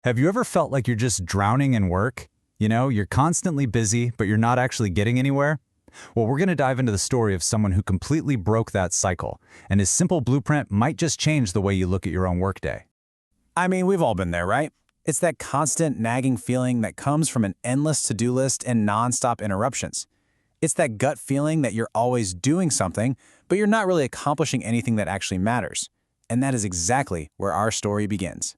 Have you ever felt like you're just drowning in work? You're constantly busy, but you're not actually getting anywhere? Well, we're going to dive into the story of someone who completely broke that cycle, and his simple blueprint might just change the way you look at your own workday. I mean, we've all been there, right? It's that constant nagging feeling that comes from an endless to-do list and nonstop interruptions. It's that gut feeling that you're always doing something, but you're not really accomplishing anything that actually matters. And that is exactly where our story begins.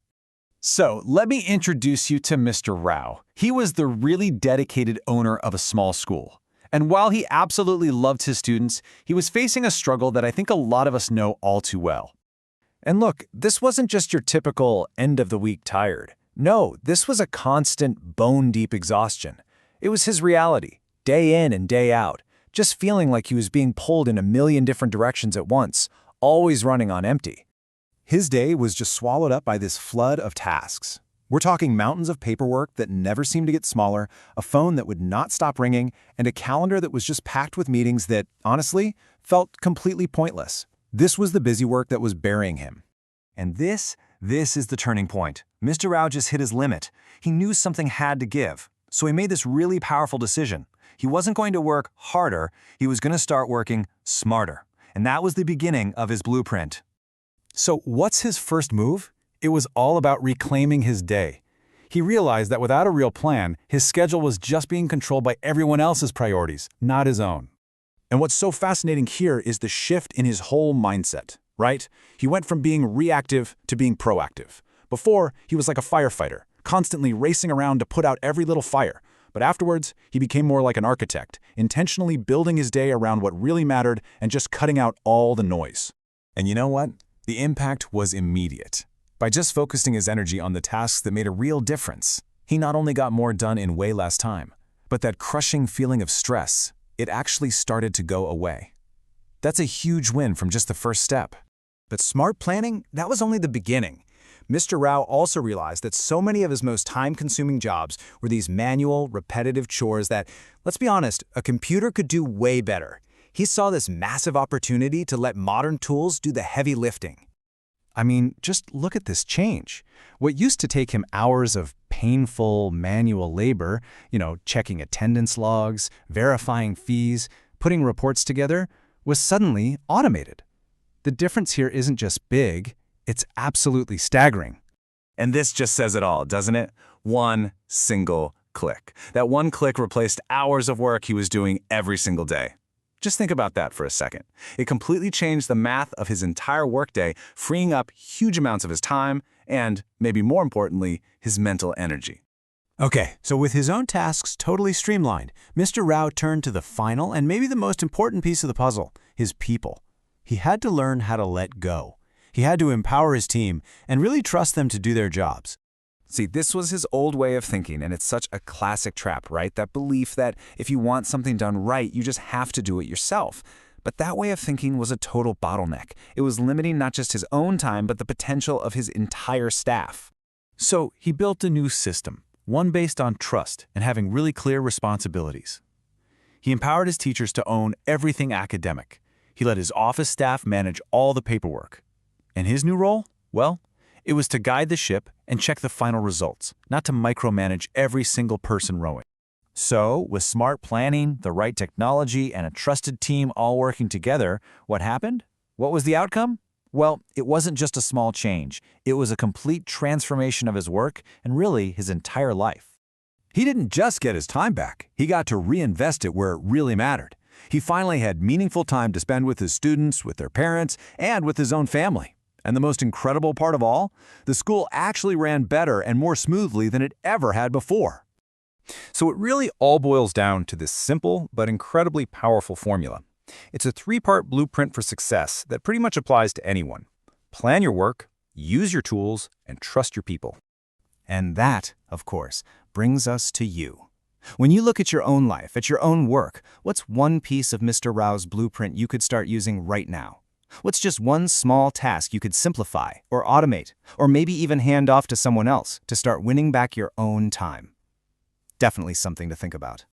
So, let me introduce you to Mr. Rao. He was the really dedicated owner of a small school. And while he absolutely loved his students, he was facing a struggle that I think a lot of us know all too well. And look, this wasn't just your typical end-of-the-week tired. No, this was a constant, bone-deep exhaustion. It was his reality, day in and day out, just feeling like he was being pulled in a million different directions at once, always running on empty. His day was just swallowed up by this flood of tasks. We're talking mountains of paperwork that never seemed to get smaller, a phone that would not stop ringing, and a calendar that was just packed with meetings that, honestly, felt completely pointless. This was the busy work that was burying him. And this is the turning point. Mr. Rao just hit his limit. He knew something had to give, so he made this really powerful decision. He wasn't going to work harder, he was going to start working smarter. And that was the beginning of his blueprint. So what's his first move? It was all about reclaiming his day. He realized that without a real plan, his schedule was just being controlled by everyone else's priorities, not his own. And what's so fascinating here is the shift in his whole mindset, right? He went from being reactive to being proactive. Before, he was like a firefighter, constantly racing around to put out every little fire. But afterwards, he became more like an architect, intentionally building his day around what really mattered and just cutting out all the noise. And you know what? The impact was immediate. By just focusing his energy on the tasks that made a real difference, he not only got more done in way less time, but that crushing feeling of stress, it actually started to go away. That's a huge win from just the first step. But smart planning, that was only the beginning. Mr. Rao also realized that so many of his most time-consuming jobs were these manual, repetitive chores that, let's be honest, a computer could do way better. He saw this massive opportunity to let modern tools do the heavy lifting. I mean, just look at this change. What used to take him hours of painful manual labor, checking attendance logs, verifying fees, putting reports together, was suddenly automated. The difference here isn't just big, it's absolutely staggering. And this just says it all, doesn't it? One single click. That one click replaced hours of work he was doing every single day. Just think about that for a second. It completely changed the math of his entire workday, freeing up huge amounts of his time and, maybe more importantly, his mental energy. Okay, so with his own tasks totally streamlined, Mr. Rao turned to the final and maybe the most important piece of the puzzle, his people. He had to learn how to let go. He had to empower his team and really trust them to do their jobs. See, this was his old way of thinking, and it's such a classic trap, right? That belief that if you want something done right, you just have to do it yourself. But that way of thinking was a total bottleneck. It was limiting not just his own time, but the potential of his entire staff. So he built a new system, one based on trust and having really clear responsibilities. He empowered his teachers to own everything academic. He let his office staff manage all the paperwork. And his new role? Well, it was to guide the ship and check the final results, not to micromanage every single person rowing. So, with smart planning, the right technology, and a trusted team all working together, what happened? What was the outcome? Well, it wasn't just a small change. It was a complete transformation of his work and really his entire life. He didn't just get his time back. He got to reinvest it where it really mattered. He finally had meaningful time to spend with his students, with their parents, and with his own family. And the most incredible part of all, the school actually ran better and more smoothly than it ever had before. So it really all boils down to this simple but incredibly powerful formula. It's a three-part blueprint for success that pretty much applies to anyone. Plan your work, use your tools, and trust your people. And that, of course, brings us to you. When you look at your own life, at your own work, what's one piece of Mr. Rao's blueprint you could start using right now? What's just one small task you could simplify or automate, or maybe even hand off to someone else to start winning back your own time? Definitely something to think about.